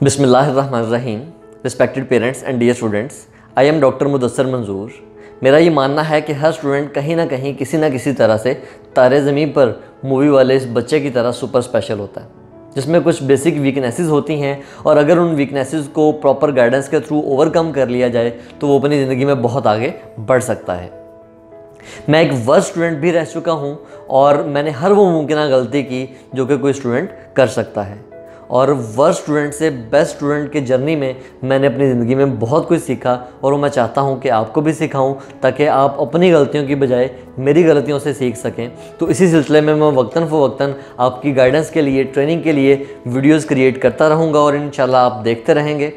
बिस्मिल्लाहिर्रहमानिर्रहीम। Respected parents and dear students, I am doctor Mudassar Manzoor. मेरा ये मानना है कि हर स्टूडेंट कहीं ना कहीं किसी न किसी तरह से तारे ज़मीन पर मूवी वाले इस बच्चे की तरह सुपर स्पेशल होता है, जिसमें कुछ बेसिक वीकनेसेस होती हैं और अगर उन वीकनेसेस को प्रॉपर गाइडेंस के थ्रू ओवरकम कर लिया जाए तो वो अपनी ज़िंदगी में बहुत आगे बढ़ सकता है। मैं एक वर्स्ट स्टूडेंट भी रह चुका हूँ और मैंने हर वो मुमकिन गलती की जो कि कोई स्टूडेंट कर सकता है, और वर्स्ट स्टूडेंट से बेस्ट स्टूडेंट के जर्नी में मैंने अपनी ज़िंदगी में बहुत कुछ सीखा और वो मैं चाहता हूँ कि आपको भी सिखाऊं ताकि आप अपनी गलतियों की बजाय मेरी गलतियों से सीख सकें। तो इसी सिलसिले में मैं वक्तन फ़वक्तन आपकी गाइडेंस के लिए, ट्रेनिंग के लिए वीडियोज़ क्रिएट करता रहूँगा और इंशाल्लाह आप देखते रहेंगे।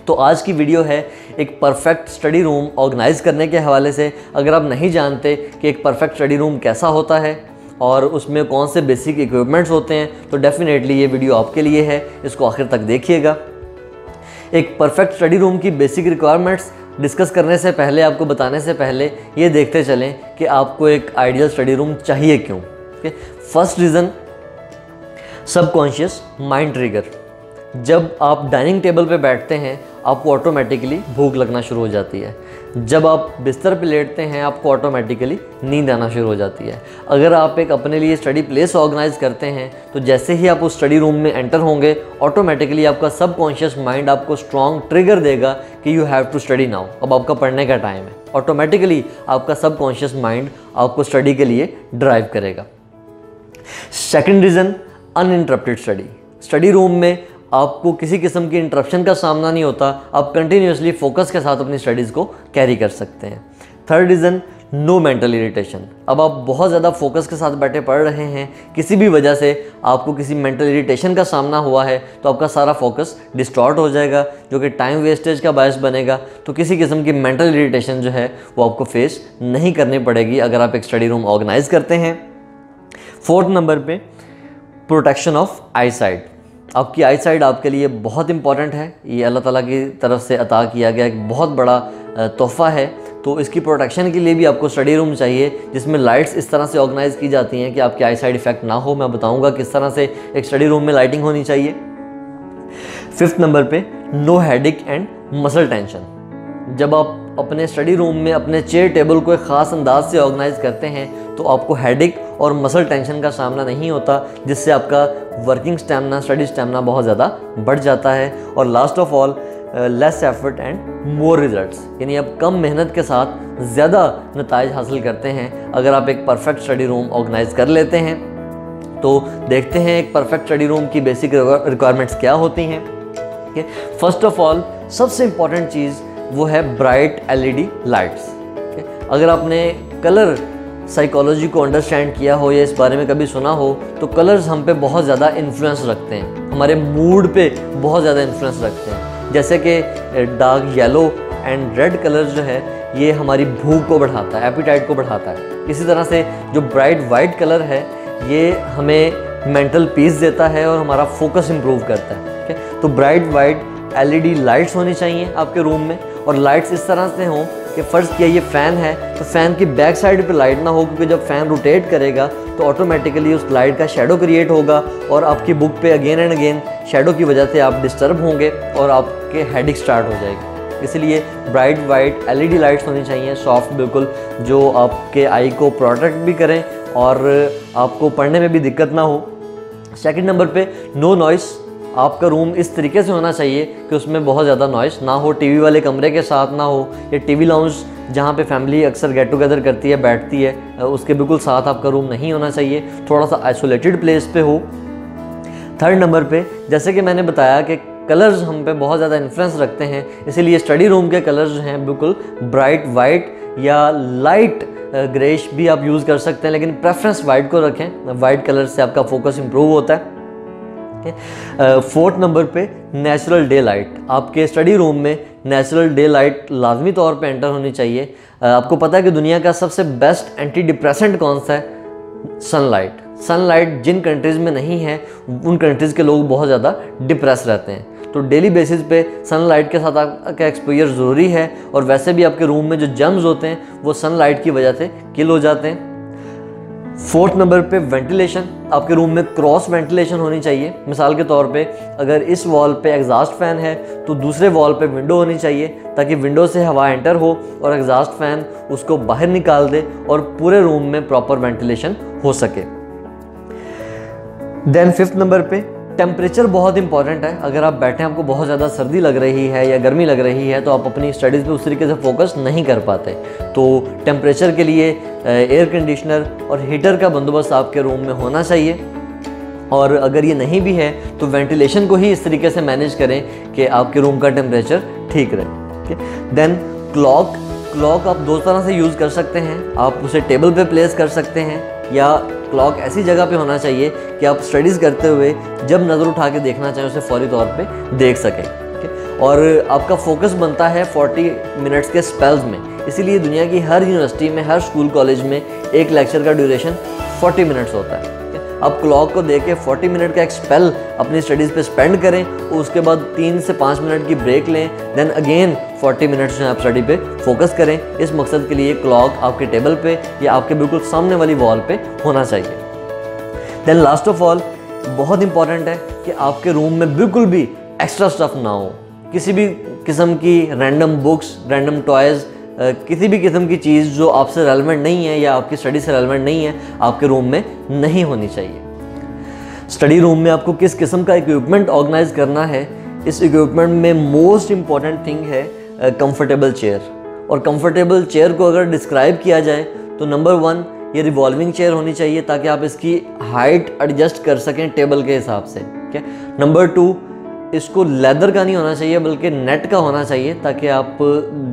तो आज की वीडियो है एक परफेक्ट स्टडी रूम ऑर्गेनाइज़ करने के हवाले से। अगर आप नहीं जानते कि एक परफेक्ट स्टडी रूम कैसा होता है और उसमें कौन से बेसिक इक्विपमेंट्स होते हैं तो डेफिनेटली ये वीडियो आपके लिए है, इसको आखिर तक देखिएगा। एक परफेक्ट स्टडी रूम की बेसिक रिक्वायरमेंट्स डिस्कस करने से पहले, आपको बताने से पहले ये देखते चलें कि आपको एक आइडियल स्टडी रूम चाहिए क्यों। First reason, subconscious mind trigger. जब आप डाइनिंग टेबल पे बैठते हैं आपको ऑटोमेटिकली भूख लगना शुरू हो जाती है। जब आप बिस्तर पे लेटते हैं आपको ऑटोमेटिकली नींद आना शुरू हो जाती है। अगर आप एक अपने लिए स्टडी प्लेस ऑर्गेनाइज करते हैं तो जैसे ही आप उस स्टडी रूम में एंटर होंगे ऑटोमेटिकली आपका सबकॉन्शियस माइंड आपको स्ट्रॉन्ग ट्रिगर देगा कि you have to study now, अब आपका पढ़ने का टाइम है। ऑटोमेटिकली आपका सबकॉन्शियस माइंड आपको स्टडी के लिए ड्राइव करेगा। Second reason, uninterrupted study. Study room में आपको किसी किस्म की इंटरप्शन का सामना नहीं होता, आप कंटिन्यूसली फोकस के साथ अपनी स्टडीज़ को कैरी कर सकते हैं। Third reason, no mental irritation. अब आप बहुत ज़्यादा फोकस के साथ बैठे पढ़ रहे हैं, किसी भी वजह से आपको किसी मेंटल इरिटेशन का सामना हुआ है तो आपका सारा फोकस डिस्टॉर्ट हो जाएगा, जो कि टाइम वेस्टेज का बायस बनेगा। तो किसी किस्म की मेंटल इरिटेशन जो है वो आपको फेस नहीं करनी पड़ेगी अगर आप एक स्टडी रूम ऑर्गेनाइज करते हैं। फोर्थ नंबर पे, प्रोटेक्शन ऑफ आई साइट। आपकी आई साइड आपके लिए बहुत इंपॉर्टेंट है, ये अल्लाह ताला की तरफ से अता किया गया एक बहुत बड़ा तोहफ़ा है। तो इसकी प्रोटेक्शन के लिए भी आपको स्टडी रूम चाहिए जिसमें लाइट्स इस तरह से ऑर्गेनाइज़ की जाती हैं कि आपकी आई साइड इफेक्ट ना हो। मैं बताऊंगा किस तरह से एक स्टडी रूम में लाइटिंग होनी चाहिए। फिफ्थ नंबर पे, no headache and muscle tension. जब आप अपने स्टडी रूम में अपने चेयर टेबल को एक ख़ास अंदाज से ऑर्गेनाइज़ करते हैं तो आपको हेडेक और मसल टेंशन का सामना नहीं होता, जिससे आपका वर्किंग स्टैमिना, स्टडी स्टैमिना बहुत ज़्यादा बढ़ जाता है। और last of all, less effort and more results, यानी आप कम मेहनत के साथ ज़्यादा नताइज हासिल करते हैं अगर आप एक परफेक्ट स्टडी रूम ऑर्गेनाइज कर लेते हैं। तो देखते हैं एक परफेक्ट स्टडी रूम की बेसिक रिक्वायरमेंट्स क्या होती हैं। फर्स्ट ऑफ ऑल, सबसे इम्पॉर्टेंट चीज़ वो है ब्राइट एलईडी लाइट्स। अगर आपने कलर साइकोलॉजी को अंडरस्टैंड किया हो या इस बारे में कभी सुना हो तो कलर्स हम पे बहुत ज़्यादा इन्फ्लुएंस रखते हैं, हमारे मूड पे बहुत ज़्यादा इन्फ्लुएंस रखते हैं। जैसे कि dark yellow and red colours जो है ये हमारी भूख को बढ़ाता है, एपिटाइट को बढ़ाता है। इसी तरह से जो ब्राइट वाइट कलर है ये हमें मेंटल पीस देता है और हमारा फोकस इम्प्रूव करता है। तो ब्राइट वाइट एलईडी लाइट्स होनी चाहिए आपके रूम में, और लाइट्स इस तरह से हों कि फ़र्ज़ किया ये फ़ैन है तो फ़ैन की बैक साइड पे लाइट ना हो, क्योंकि जब फ़ैन रोटेट करेगा तो ऑटोमेटिकली उस लाइट का शेडो क्रिएट होगा और आपकी बुक पे अगेन एंड अगेन शेडो की वजह से आप डिस्टर्ब होंगे और आपके हेडेक स्टार्ट हो जाएगी। इसलिए ब्राइट वाइट एलईडी लाइट्स होनी चाहिए, सॉफ्ट बिल्कुल, जो आपके आई को प्रोटेक्ट भी करें और आपको पढ़ने में भी दिक्कत ना हो। सेकेंड नंबर पे, नो नॉइस। आपका रूम इस तरीके से होना चाहिए कि उसमें बहुत ज़्यादा नॉइस ना हो, टीवी वाले कमरे के साथ ना हो, या टीवी लाउंज जहाँ पे फैमिली अक्सर गेट टुगेदर करती है, बैठती है, उसके बिल्कुल साथ आपका रूम नहीं होना चाहिए, थोड़ा सा आइसोलेटेड प्लेस पे हो। थर्ड नंबर पे, जैसे कि मैंने बताया कि कलर्स हम पे बहुत ज़्यादा इन्फ्लुएंस रखते हैं, इसीलिए स्टडी रूम के कलर्स जो हैं बिल्कुल ब्राइट वाइट या लाइट ग्रेश भी आप यूज़ कर सकते हैं, लेकिन प्रेफरेंस वाइट को रखें। वाइट कलर से आपका फोकस इम्प्रूव होता है। फोर्थ नंबर पे, नेचुरल डे लाइट। आपके स्टडी रूम में नेचुरल डे लाइट लाजमी तौर पे एंटर होनी चाहिए। आपको पता है कि दुनिया का सबसे बेस्ट एंटी डिप्रेसेंट कौन सा है? सनलाइट। सनलाइट जिन कंट्रीज़ में नहीं है उन कंट्रीज़ के लोग बहुत ज़्यादा डिप्रेस रहते हैं। तो डेली बेसिस पे सनलाइट के साथ आपका एक्सपोजर ज़रूरी है, और वैसे भी आपके रूम में जो जर्म्स होते हैं वो सनलाइट की वजह से किल हो जाते हैं। 4th नंबर पे वेंटिलेशन, आपके रूम में क्रॉस वेंटिलेशन होनी चाहिए। मिसाल के तौर पे अगर इस वॉल पे एग्जॉस्ट फैन है तो दूसरे वॉल पे विंडो होनी चाहिए, ताकि विंडो से हवा एंटर हो और एग्जॉस्ट फैन उसको बाहर निकाल दे और पूरे रूम में प्रॉपर वेंटिलेशन हो सके। देन 5th नंबर पे टेम्परेचर बहुत इंपॉर्टेंट है। अगर आप बैठे हैं, आपको बहुत ज़्यादा सर्दी लग रही है या गर्मी लग रही है, तो आप अपनी स्टडीज़ पे उस तरीके से फोकस नहीं कर पाते। तो टेम्परेचर के लिए एयर कंडीशनर और हीटर का बंदोबस्त आपके रूम में होना चाहिए। और अगर ये नहीं भी है तो वेंटिलेशन को ही इस तरीके से मैनेज करें कि आपके रूम का टेम्परेचर ठीक रहे। देन क्लॉक आप दो तरह से यूज़ कर सकते हैं। आप उसे टेबल पे प्लेस कर सकते हैं, या क्लॉक ऐसी जगह पे होना चाहिए कि आप स्टडीज़ करते हुए जब नज़र उठा के देखना चाहें उसे फौरी तौर पे देख सकें। और आपका फोकस बनता है 40 मिनट्स के स्पेल्स में, इसीलिए दुनिया की हर यूनिवर्सिटी में, हर स्कूल कॉलेज में एक लेक्चर का ड्यूरेशन 40 मिनट्स होता है। आप क्लॉक को देख के 40 मिनट का एक स्पेल अपनी स्टडीज़ पे स्पेंड करें, और उसके बाद 3 से 5 मिनट की ब्रेक लें, देन अगेन 40 मिनट्स जो आप स्टडी पे फोकस करें। इस मकसद के लिए क्लॉक आपके टेबल पे या आपके बिल्कुल सामने वाली वॉल पे होना चाहिए। देन लास्ट ऑफ ऑल बहुत इंपॉर्टेंट है कि आपके रूम में बिल्कुल भी एक्स्ट्रा स्टफ ना हो। किसी भी किस्म की रैंडम बुक्स, रैंडम टॉयज़, किसी भी किस्म की चीज़ जो आपसे रेलेवेंट नहीं है या आपकी स्टडी से रेलेवेंट नहीं है, आपके रूम में नहीं होनी चाहिए। स्टडी रूम में आपको किस किस्म का इक्विपमेंट ऑर्गेनाइज करना है, इस इक्विपमेंट में मोस्ट इम्पॉर्टेंट थिंग है कंफर्टेबल चेयर। और कंफर्टेबल चेयर को अगर डिस्क्राइब किया जाए तो नंबर 1 ये रिवॉल्विंग चेयर होनी चाहिए, ताकि आप इसकी हाइट एडजस्ट कर सकें टेबल के हिसाब से। ठीक है। नंबर 2, इसको लेदर का नहीं होना चाहिए बल्कि नेट का होना चाहिए, ताकि आप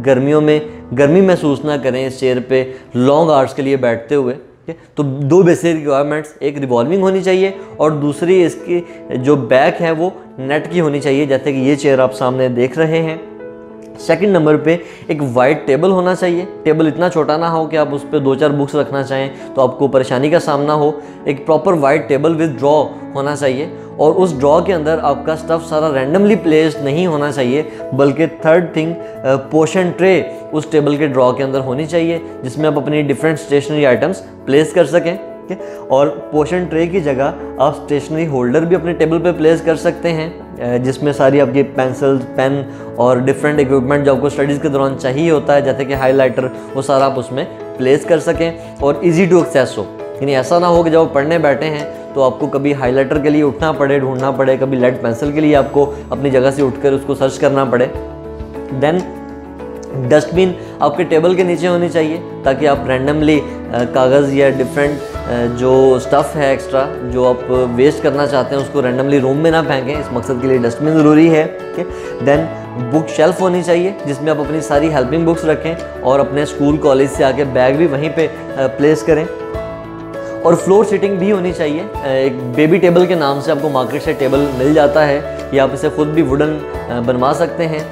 गर्मियों में गर्मी महसूस ना करें इस चेयर पे लॉन्ग आवर्स के लिए बैठते हुए। तो 2 बेसिक रिक्वायरमेंट्स, एक रिवॉल्विंग होनी चाहिए और दूसरी इसकी जो बैक है वो नेट की होनी चाहिए, जैसे कि ये चेयर आप सामने देख रहे हैं। सेकंड नंबर पे एक वाइड टेबल होना चाहिए। टेबल इतना छोटा ना हो कि आप उस पर 2-4 बुक्स रखना चाहें तो आपको परेशानी का सामना हो। एक proper wide table with draw होना चाहिए, और उस ड्रॉ के अंदर आपका स्टफ सारा रैंडमली प्लेस्ड नहीं होना चाहिए, बल्कि थर्ड थिंग पोर्शन ट्रे उस टेबल के ड्रॉ के अंदर होनी चाहिए, जिसमें आप अपनी डिफरेंट स्टेशनरी आइटम्स प्लेस कर सकें। और पोर्शन ट्रे की जगह आप स्टेशनरी होल्डर भी अपने टेबल पे प्लेस कर सकते हैं, जिसमें सारी आपकी पेंसिल्स, पेन और डिफरेंट इक्विपमेंट जो आपको स्टडीज़ के दौरान चाहिए होता है, जैसे कि हाइलाइटर, वो सारा आप उसमें प्लेस कर सकें और इजी टू एक्सेस हो। यानी ऐसा ना हो कि जब आप पढ़ने बैठे हैं तो आपको कभी हाइलाइटर के लिए उठना पड़े, ढूंढना पड़े, कभी लेड पेंसिल के लिए आपको अपनी जगह से उठकर उसको सर्च करना पड़े। देन डस्टबिन आपके टेबल के नीचे होनी चाहिए, ताकि आप रैंडमली कागज़ या डिफरेंट जो स्टफ़ है एक्स्ट्रा जो आप वेस्ट करना चाहते हैं उसको रैंडमली रूम में ना फेंकें। इस मकसद के लिए डस्टबिन ज़रूरी है। देन बुक शेल्फ होनी चाहिए, जिसमें आप अपनी सारी हेल्पिंग बुक्स रखें और अपने स्कूल कॉलेज से आके बैग भी वहीं पे प्लेस करें। और फ्लोर सीटिंग भी होनी चाहिए। एक बेबी टेबल के नाम से आपको मार्केट से टेबल मिल जाता है, या आप इसे खुद भी वुडन बनवा सकते हैं।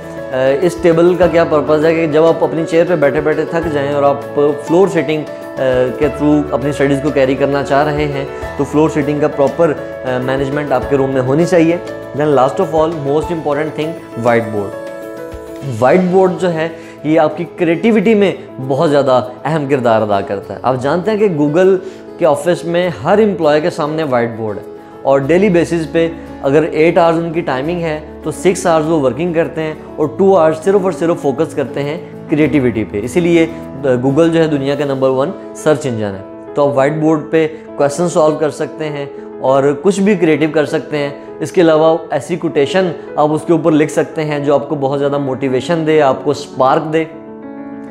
इस टेबल का क्या पर्पज़ है कि जब आप अपनी चेयर पे बैठे बैठे थक जाएं और आप फ्लोर सीटिंग के थ्रू अपनी स्टडीज़ को कैरी करना चाह रहे हैं, तो फ्लोर सीटिंग का प्रॉपर मैनेजमेंट आपके रूम में होनी चाहिए। Then last of all most important thing, white board. White board जो है ये आपकी क्रिएटिविटी में बहुत ज़्यादा अहम किरदार अदा करता है। आप जानते हैं कि गूगल के ऑफिस में हर एम्प्लॉय के सामने वाइट बोर्ड है, और डेली बेसिस पे अगर 8 आवर्स उनकी टाइमिंग है तो 6 आवर्स वो वर्किंग करते हैं और 2 आवर्स सिर्फ और सिर्फ फोकस करते हैं क्रिएटिविटी पे। इसीलिए गूगल जो है दुनिया का नंबर 1 सर्च इंजन है। तो आप वाइट बोर्ड पे क्वेश्चन सॉल्व कर सकते हैं और कुछ भी क्रिएटिव कर सकते हैं। इसके अलावा ऐसी कोटेशन आप उसके ऊपर लिख सकते हैं जो आपको बहुत ज़्यादा मोटिवेशन दे, आपको स्पार्क दे।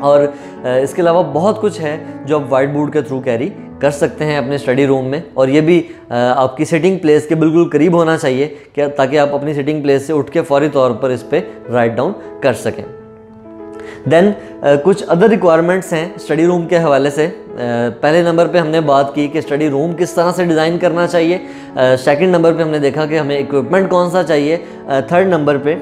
और इसके अलावा बहुत कुछ है जो आप वाइट बोर्ड के थ्रू कैरी कर सकते हैं अपने स्टडी रूम में, और ये भी आपकी सिटिंग प्लेस के बिल्कुल करीब होना चाहिए क्या, ताकि आप अपनी सिटिंग प्लेस से उठ के फौरी तौर पर इस पर राइट डाउन कर सकें। देन कुछ अदर रिक्वायरमेंट्स हैं स्टडी रूम के हवाले से। पहले नंबर पे हमने बात की कि स्टडी रूम किस तरह से डिज़ाइन करना चाहिए। सेकंड नंबर पे हमने देखा कि हमें इक्विपमेंट कौन सा चाहिए। थर्ड नंबर पे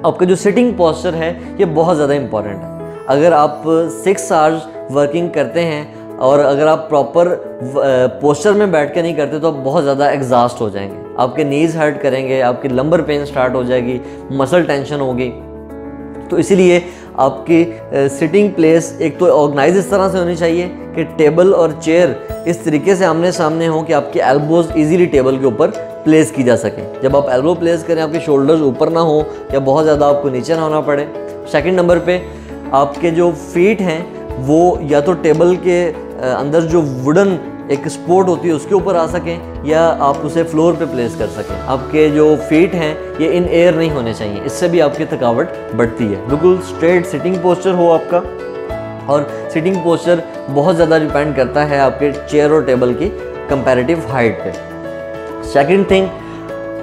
आपका जो सिटिंग पोस्चर है ये बहुत ज़्यादा इंपॉर्टेंट है। अगर आप 6 आवर्स वर्किंग करते हैं और अगर आप प्रॉपर पोस्चर में बैठ के नहीं करते तो आप बहुत ज़्यादा एग्जॉस्ट हो जाएंगे, आपके नीज हर्ट करेंगे, आपकी लंबर पेन स्टार्ट हो जाएगी, मसल टेंशन होगी। तो इसीलिए आपकी सिटिंग प्लेस एक तो ऑर्गेनाइज इस तरह से होनी चाहिए कि कि टेबल और चेयर इस तरीके से आमने सामने हो कि आपके एल्बोज इजीली टेबल के ऊपर प्लेस की जा सके। जब आप एल्बो प्लेस करें आपके शोल्डर्स ऊपर ना हो या बहुत ज़्यादा आपको नीचे ना होना पड़े। सेकंड नंबर पे आपके जो फीट हैं वो या तो टेबल के अंदर जो वुडन एक सपोर्ट होती है उसके ऊपर आ सकें या आप उसे फ्लोर पे प्लेस कर सकें। आपके जो फीट हैं ये इन एयर नहीं होने चाहिए, इससे भी आपकी थकावट बढ़ती है। बिल्कुल स्ट्रेट सिटिंग पोस्चर हो आपका, और सिटिंग पोस्चर बहुत ज़्यादा डिपेंड करता है आपके चेयर और टेबल की कंपैरेटिव हाइट पे। सेकंड थिंग,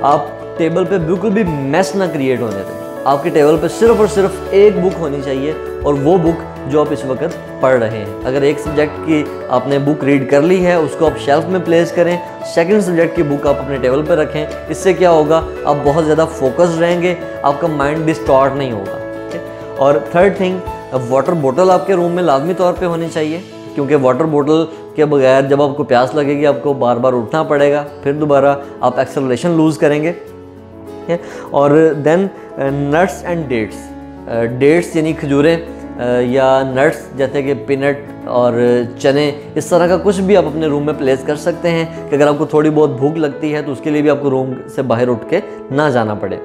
आप टेबल पे बिल्कुल भी मैस ना क्रिएट होने दें। आपके टेबल पे सिर्फ और सिर्फ एक बुक होनी चाहिए और वो बुक जो आप इस वक्त पढ़ रहे हैं। अगर एक सब्जेक्ट की आपने बुक रीड कर ली है उसको आप शेल्फ में प्लेस करें, सेकंड सब्जेक्ट की बुक आप अपने टेबल पर रखें। इससे क्या होगा, आप बहुत ज़्यादा फोकस्ड रहेंगे, आपका माइंड डिस्टॉर्ट नहीं होगा। ठीक है। और थर्ड थिंग, वाटर बोतल आपके रूम में लाजमी तौर पे होनी चाहिए, क्योंकि वाटर बोतल के बगैर जब आपको प्यास लगेगी आपको बार बार उठना पड़ेगा, फिर दोबारा आप एक्सेलरेशन लूज़ करेंगे। और देन नट्स एंड डेट्स यानी खजूरें या नट्स जैसे कि पीनट और चने, इस तरह का कुछ भी आप अपने रूम में प्लेस कर सकते हैं कि अगर आपको थोड़ी बहुत भूख लगती है तो उसके लिए भी आपको रूम से बाहर उठ के ना जाना पड़े।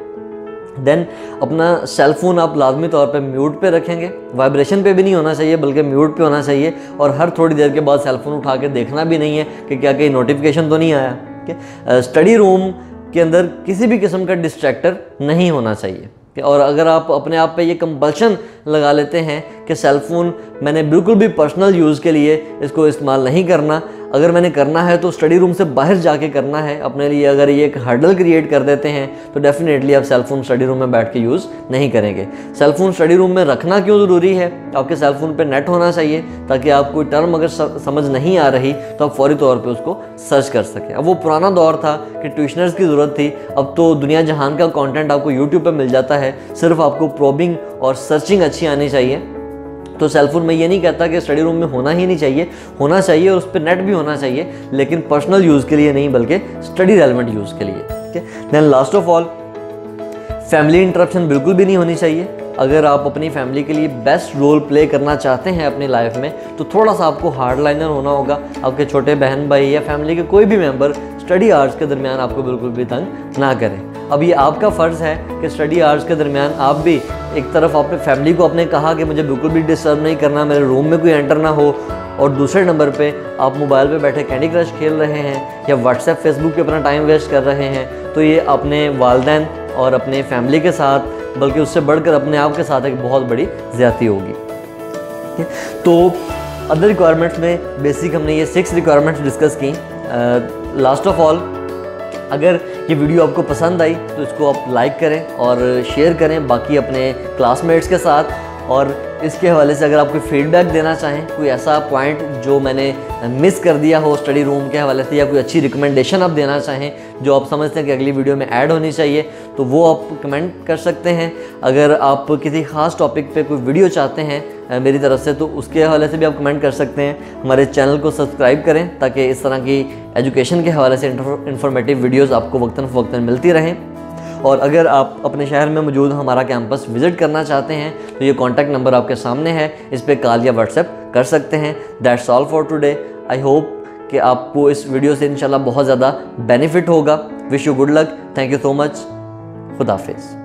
देन अपना सेल फोन आप लाजमी तौर पे म्यूट पे रखेंगे, वाइब्रेशन पे भी नहीं होना चाहिए बल्कि म्यूट पे होना चाहिए। और हर थोड़ी देर के बाद सेल फोन उठा के देखना भी नहीं है कि क्या कहीं नोटिफिकेशन तो नहीं आया। ठीक है। स्टडी रूम के अंदर किसी भी किस्म का डिस्ट्रैक्टर नहीं होना चाहिए। और अगर आप अपने आप पे ये कंपल्शन लगा लेते हैं कि सेल फोन मैंने बिल्कुल भी पर्सनल यूज़ के लिए इसको इस्तेमाल नहीं करना, अगर मैंने करना है तो स्टडी रूम से बाहर जाके करना है अपने लिए, अगर ये एक हर्डल क्रिएट कर देते हैं तो डेफिनेटली आप सेल फोन स्टडी रूम में बैठ के यूज़ नहीं करेंगे। सेल फोन स्टडी रूम में रखना क्यों ज़रूरी है, आपके सेल फोन पे नेट होना चाहिए ताकि आप कोई टर्म अगर समझ नहीं आ रही तो आप फौरी तौर पे उसको सर्च कर सकें। अब वो पुराना दौर था कि ट्यूशनर्स की ज़रूरत थी, अब तो दुनिया जहान का कंटेंट आपको यूट्यूब पे मिल जाता है, सिर्फ आपको प्रोबिंग और सर्चिंग अच्छी आनी चाहिए। तो सेल फोन मैं ये नहीं कहता कि स्टडी रूम में होना ही नहीं चाहिए, होना चाहिए और उस पर नेट भी होना चाहिए, लेकिन पर्सनल यूज़ के लिए नहीं बल्कि स्टडी रेलेवेंट यूज़ के लिए। ठीक है। Then last of all, family interruption बिल्कुल भी नहीं होनी चाहिए। अगर आप अपनी फैमिली के लिए बेस्ट रोल प्ले करना चाहते हैं अपनी लाइफ में तो थोड़ा सा आपको हार्डलाइनर होना होगा। आपके छोटे बहन भाई या फैमिली के कोई भी मेंबर स्टडी आवर्स के दरमियान आपको बिल्कुल भी तंग ना करें। अब ये आपका फ़र्ज़ है कि स्टडी आवर्स के दरमियान आप भी एक तरफ अपने फैमिली को आपने कहा कि मुझे बिल्कुल भी डिस्टर्ब नहीं करना, मेरे रूम में कोई एंटर ना हो, और दूसरे नंबर पे आप मोबाइल पे बैठे कैंडी क्रश खेल रहे हैं या व्हाट्सएप फेसबुक पे अपना टाइम वेस्ट कर रहे हैं, तो ये अपने वालिदैन और अपने फैमिली के साथ बल्कि उससे बढ़कर अपने आप के साथ एक बहुत बड़ी ज़्यादती होगी। तो अदर रिक्वायरमेंट्स में बेसिक हमने ये 6 रिक्वायरमेंट्स डिस्कस की। लास्ट ऑफ ऑल, अगर ये वीडियो आपको पसंद आई तो इसको आप लाइक करें और शेयर करें बाकी अपने क्लासमेट्स के साथ। और इसके हवाले से अगर आप कोई फीडबैक देना चाहें, कोई ऐसा पॉइंट जो मैंने मिस कर दिया हो स्टडी रूम के हवाले से, या कोई अच्छी रिकमेंडेशन आप देना चाहें जो आप समझते हैं कि अगली वीडियो में ऐड होनी चाहिए, तो वो आप कमेंट कर सकते हैं। अगर आप किसी ख़ास टॉपिक पे कोई वीडियो चाहते हैं मेरी तरफ से तो उसके हवाले से भी आप कमेंट कर सकते हैं। हमारे चैनल को सब्सक्राइब करें ताकि इस तरह की एजुकेशन के हवाले से इंफॉर्मेटिव वीडियोज़ आपको वक्तन फ़वक्तन मिलती रहें। और अगर आप अपने शहर में मौजूद हमारा कैंपस विज़िट करना चाहते हैं तो ये कॉन्टैक्ट नंबर आपके सामने है, इस पर कॉल या व्हाट्सएप कर सकते हैं। That's all for today. I hope कि आपको इस वीडियो से इंशाल्लाह बहुत ज़्यादा बेनिफिट होगा। Wish you good luck. Thank you so much. खुदा हाफिज़।